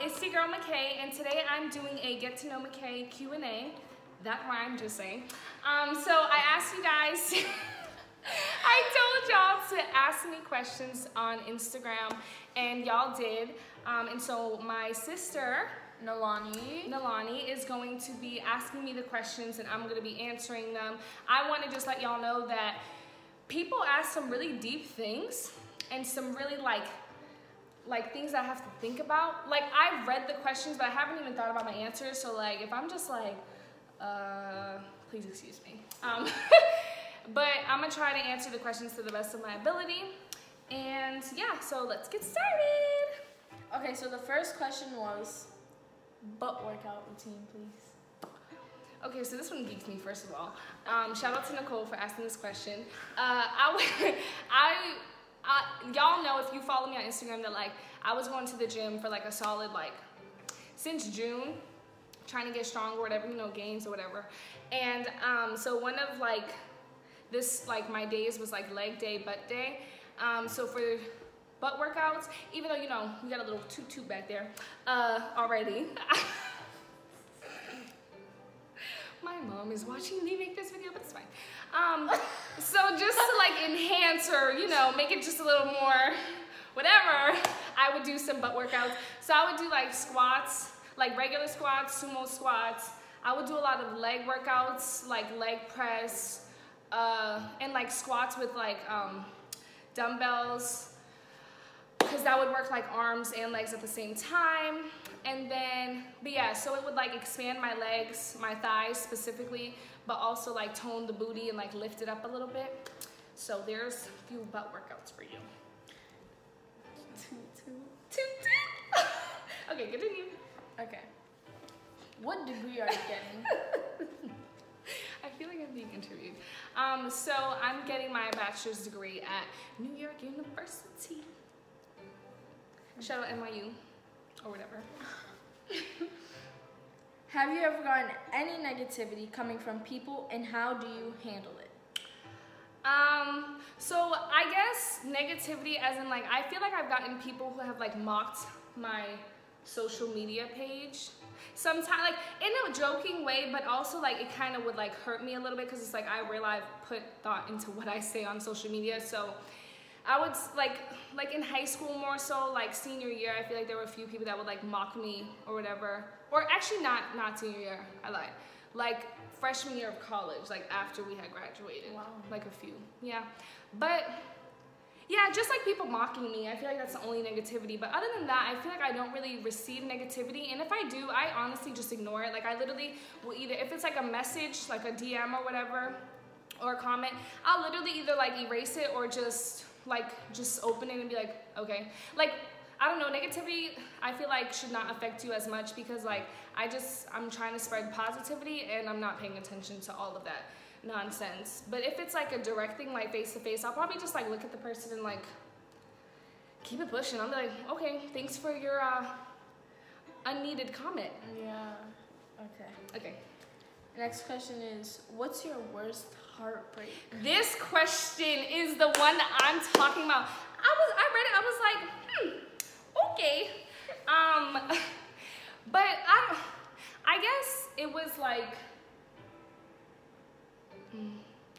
it's your girl Mickay, and today I'm doing a Get to Know Mickay Q&A. That rhymed, just saying. So I asked you guys, I told y'all to ask me questions on Instagram, and y'all did. And so my sister, Nalani is going to be asking me the questions, and I'm going to be answering them. I want to just let y'all know that people ask some really deep things and some really like things that I have to think about. Like, I've read the questions, but I haven't even thought about my answers. So like, if I'm just like, please excuse me. But I'm gonna try to answer the questions to the best of my ability. And yeah, so let's get started. Okay, so the first question was butt workout routine, please. Okay, so this one geeks me, first of all. Shout out to Nicole for asking this question. Y'all know, if you follow me on Instagram, that like I was going to the gym for like a solid since June, trying to get strong or whatever, you know, gains or whatever. And so one of my days was like leg day, butt day. So for butt workouts, even though, you know, we got a little toot back there already. My mom is watching me make this video, but it's fine. So just to like enhance or, you know, make it just a little more whatever, I would do some butt workouts. So I would do like squats, like regular squats, sumo squats. I would do a lot of leg workouts, like leg press, and like squats with like dumbbells, because that would work like arms and legs at the same time. And then, but yeah, so it would like expand my legs, my thighs specifically, but also like tone the booty and like lift it up a little bit. So there's a few butt workouts for you. Toot. Okay, continue. Okay. What degree are you getting? I feel like I'm being interviewed. So I'm getting my bachelor's degree at New York University. Shout out NYU or whatever. Have you ever gotten any negativity coming from people, and how do you handle it? So I guess negativity as in like, I feel like I've gotten people who have like mocked my social media page. Sometimes like in a joking way, but also like it kind of would like hurt me a little bit, because it's like I realize I've put thought into what I say on social media. So I would like in high school, more so like senior year, I feel like there were a few people that would like mock me or whatever. Or actually not senior year, I lied. Like freshman year of college, like after we had graduated. Wow. Like a few, yeah. But yeah, just like people mocking me, I feel like that's the only negativity. But other than that, I feel like I don't really receive negativity. And if I do, I honestly just ignore it. Like I literally will either, if it's like a message, like a DM or whatever, or a comment, I'll literally either like erase it or just open it and be like, okay. Like, I don't know, negativity, I feel like should not affect you as much, because like, I'm trying to spread positivity and I'm not paying attention to all of that nonsense. But if it's like a direct thing, like face to face, I'll probably just like look at the person and like keep it pushing. I'll be like, okay, thanks for your unneeded comment. Yeah, okay. Okay. Next question is, what's your worst heartbreak? This question is the one that I'm talking about. I read it, I was like, okay. But I guess it was like,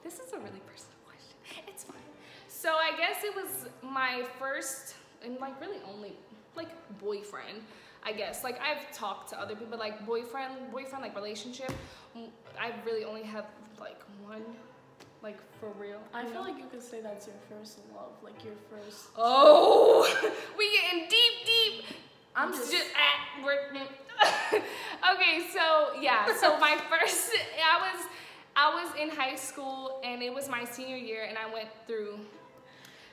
this is a really personal question. It's fine. So I guess it was my first and like really only like boyfriend, I guess. Like I've talked to other people, like boyfriend like relationship. I really only have like one, like for real. I feel like you could say that's your first love, like your first. Oh, we getting deep. I'm just okay, so yeah, so my first, I was in high school, and it was my senior year, and I went through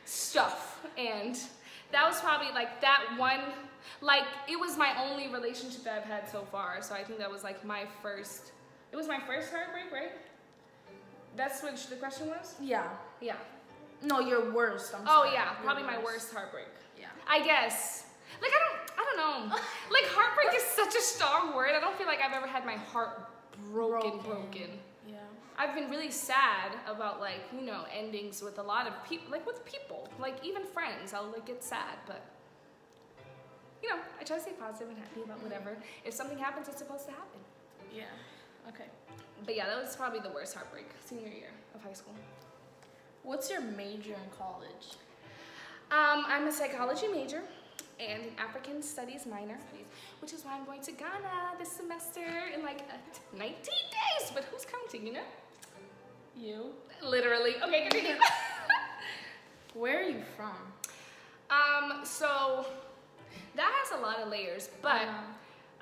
stuff, and that was probably like that one, like it was my only relationship that I've had so far. So I think that was like my first. It was my first heartbreak, right? That's what the question was? Yeah. Yeah. No, your worst. I'm oh sorry. yeah, probably my worst heartbreak. Yeah. I guess. Like I don't know. Like heartbreak is such a strong word. I don't feel like I've ever had my heart broken. Yeah. I've been really sad about like, you know, endings with a lot of people, like with people, like even friends. I'll like get sad, but you know, I try to stay positive and happy about whatever. If something happens, it's supposed to happen. Yeah. Okay. But yeah, that was probably the worst heartbreak, senior year of high school. What's your major in college? I'm a psychology major and an African studies minor, which is why I'm going to Ghana this semester in like 19 days. But who's counting, you know? You? Literally. Okay, continue. Where are you from? So that has a lot of layers, but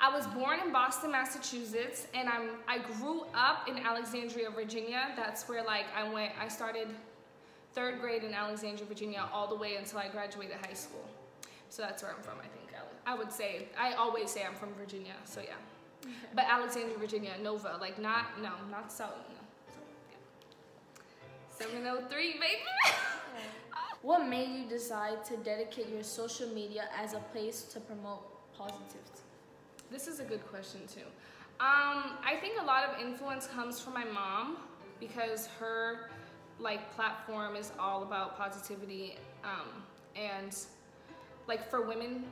I was born in Boston, Massachusetts, and I grew up in Alexandria, Virginia. That's where like I started 3rd grade in Alexandria, Virginia, all the way until I graduated high school. So that's where I'm from, I think. I always say I'm from Virginia, so yeah. Okay. But Alexandria, Virginia, Nova, like not South, no. So, yeah. 703, baby. What made you decide to dedicate your social media as a place to promote positivity? This is a good question too. I think a lot of influence comes from my mom because her like platform is all about positivity and like for women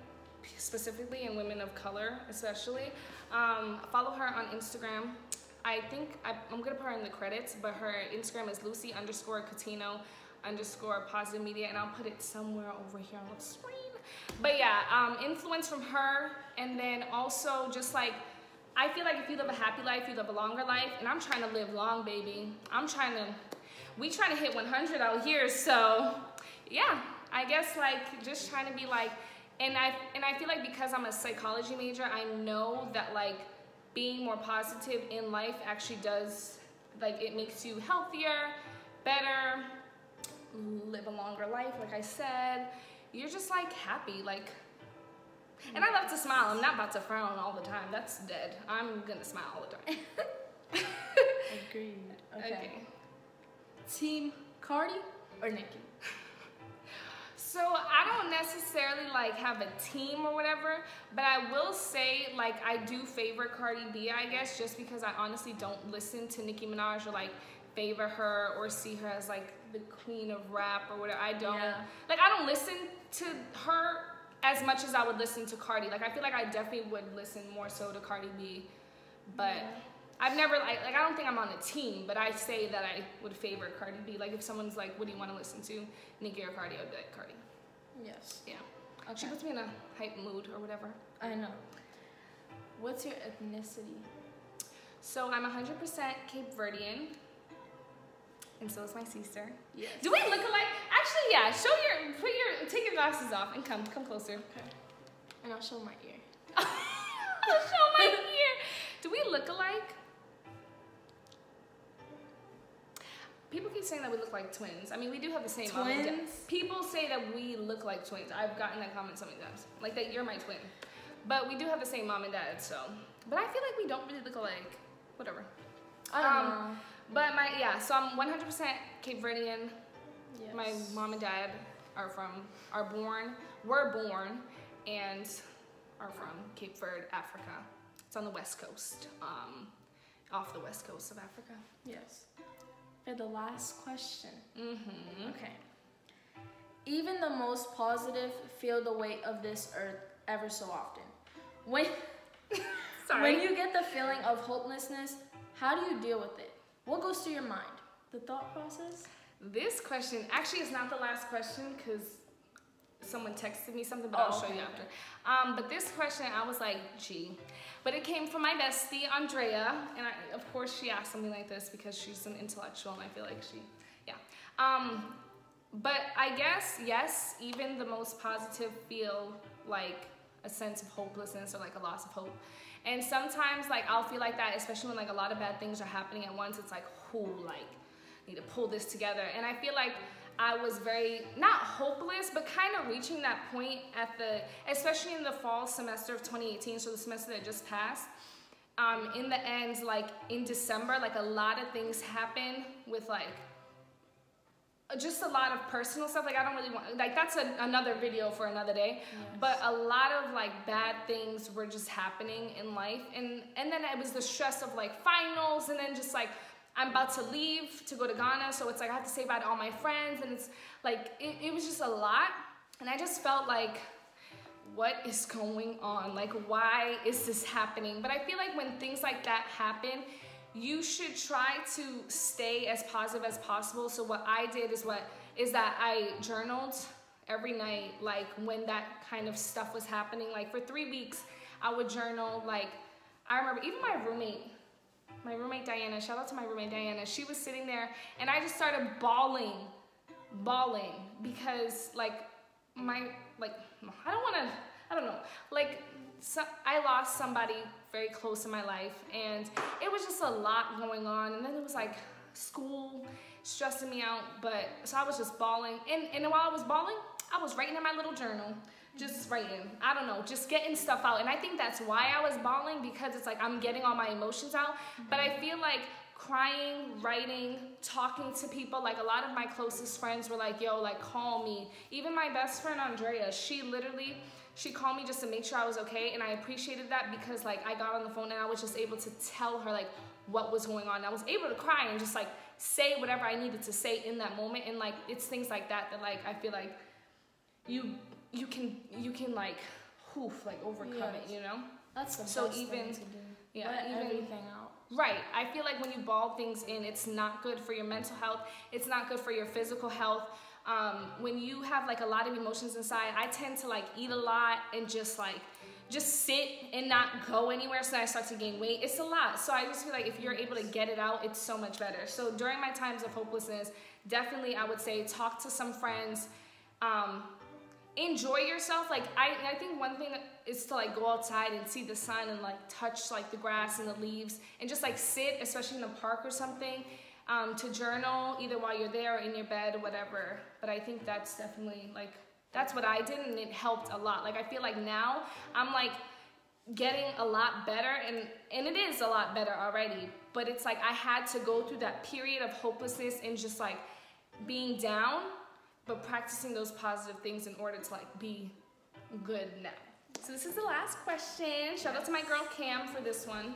specifically and women of color especially. Follow her on Instagram. I think I'm gonna put her in the credits, but her Instagram is Lucy_Catino_positive media, and I'll put it somewhere over here on the screen. But yeah, influence from her, and then also just like, I feel like if you live a happy life, you live a longer life, and I'm trying to live long, baby. We trying to hit 100 out here, so yeah, I guess like just trying to be like, and I feel like because I'm a psychology major, I know that like being more positive in life actually does, like it makes you healthier, better, live a longer life, like I said. You're just like happy, like, and I love to smile. I'm not about to frown all the time. That's dead. I'm gonna smile all the time. Agreed. Okay. Team CARDI or NICKI? So I don't necessarily like have a team or whatever, but I will say like I do favor Cardi B, I guess, just because I honestly don't listen to Nicki Minaj or like favor her or see her as like the queen of rap or whatever. I don't like, I don't listen to her as much as I would listen to Cardi. Like I feel like I definitely would listen more so to Cardi B, but I've never like I don't think I'm on a team, but I say that I would favor Cardi B. Like if someone's like, what do you want to listen to, Nicki or Cardi? I'd be like Cardi. Yes. Yeah. Okay. She puts me in a hype mood or whatever. I know. What's your ethnicity? So I'm 100% Cape Verdean, and so is my sister. Yes. Do we look alike? Actually, yeah. Take your glasses off and come closer. Okay. And I'll show my ear. I'll show my ear. Do we look alike? People keep saying that we look like twins. I mean, we do have the same mom and dad. People say that we look like twins. I've gotten that comment so many times. Like that you're my twin. But we do have the same mom and dad, so. But I feel like we don't really look alike. Whatever. I don't know. But so I'm 100% Cape Verdean. Yes. My mom and dad were born and are from Cape Verde, Africa. It's on the west coast, off the west coast of Africa. Yes. For the last question. Okay. Even the most positive feel the weight of this earth ever so often. When you get the feeling of hopelessness, how do you deal with it? What goes through your mind? The thought process? This question actually is not the last question because someone texted me something, but I'll show you after. But this question, I was like, gee. But it came from my bestie, Andrea, and of course she asked something like this because she's an intellectual and I feel like but I guess, yes, even the most positive feel like a sense of hopelessness or like a loss of hope. And sometimes like I'll feel like that, especially when like a lot of bad things are happening at once. It's like, need to pull this together. And I feel like I was very, not hopeless, but kind of reaching that point especially in the fall semester of 2018, so the semester that just passed. In the end, like in December, like a lot of things happened with like, just a lot of personal stuff. Like I don't really want, like that's another video for another day. Yes. But a lot of like bad things were just happening in life. And then it was the stress of like finals, and then just like, I'm about to leave to go to Ghana, so it's like I have to say bye to all my friends, and it's like, it was just a lot. And I just felt like, what is going on? Like, why is this happening? But I feel like when things like that happen, you should try to stay as positive as possible. So what I did is that I journaled every night, like when that kind of stuff was happening. Like for 3 weeks, I would journal. Like I remember even my roommate Diana, shout out to my roommate Diana, she was sitting there and I just started bawling because I lost somebody very close in my life, and it was just a lot going on, and then it was like school stressing me out, so I was just bawling, and while I was bawling, I was writing in my little journal, just writing, I don't know, just getting stuff out, and I think that's why I was bawling, because it's like I'm getting all my emotions out, but I feel like crying, writing, talking to people, like a lot of my closest friends were like, yo, like call me. Even my best friend Andrea, she called me just to make sure I was okay, and I appreciated that because like I got on the phone and I was just able to tell her like what was going on. I was able to cry and just like say whatever I needed to say in that moment, and like it's things like that like I feel like you can like overcome it, you know? That's the best thing to do. Yeah, let everything out. Right. I feel like when you ball things in, it's not good for your mental health. It's not good for your physical health. When you have like a lot of emotions inside, I tend to like eat a lot and just sit and not go anywhere, so that I start to gain weight. It's a lot. So I just feel like if you're able to get it out, it's so much better. So during my times of hopelessness, definitely I would say talk to some friends, enjoy yourself. Like I think one thing is to like go outside and see the sun and like touch like the grass and the leaves and just like sit, especially in the park or something, to journal either while you're there or in your bed or whatever. But I think that's definitely like, that's what I did, and it helped a lot. Like I feel like now I'm like getting a lot better, and it is a lot better already, but it's like I had to go through that period of hopelessness and just like being down, but practicing those positive things in order to like be good now. So this is the last question. Shout out to my girl Cam for this one.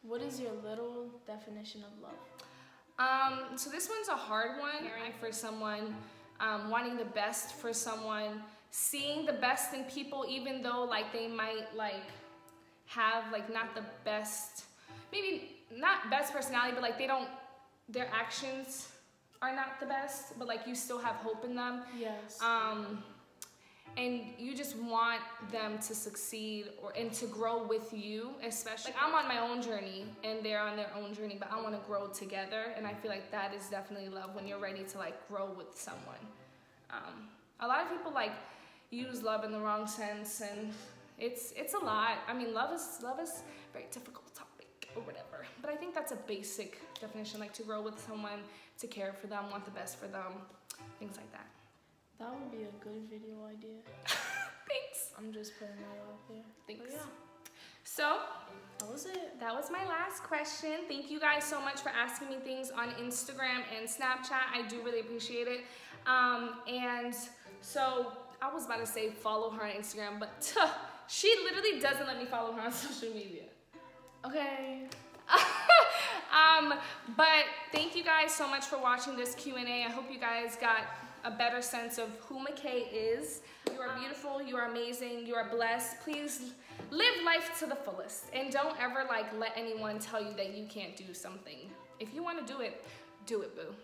What is your little definition of love? So this one's a hard one. Caring for someone, wanting the best for someone, seeing the best in people, even though like they might like have like not the best, maybe not best personality, but like their actions are not the best, but like you still have hope in them. Yes. And you just want them to succeed and to grow with you, especially. Like I'm on my own journey and they're on their own journey, but I want to grow together, and I feel like that is definitely love, when you're ready to like grow with someone. A lot of people like use love in the wrong sense, and it's a lot. I mean, love is a very difficult topic or whatever, but I think that's a basic definition, like to grow with someone, to care for them, want the best for them, things like that. That would be a good video idea. Thanks. I'm just putting that out there. Thanks. But yeah. So that was it. That was my last question. Thank you guys so much for asking me things on Instagram and Snapchat. I do really appreciate it. And so I was about to say follow her on Instagram, but she literally doesn't let me follow her on social media. Okay. But thank you guys so much for watching this Q&A. I hope you guys got a better sense of who Mickay is. You are beautiful, you are amazing, you are blessed. Please live life to the fullest, and don't ever like let anyone tell you that you can't do something. If you want to do it, boo.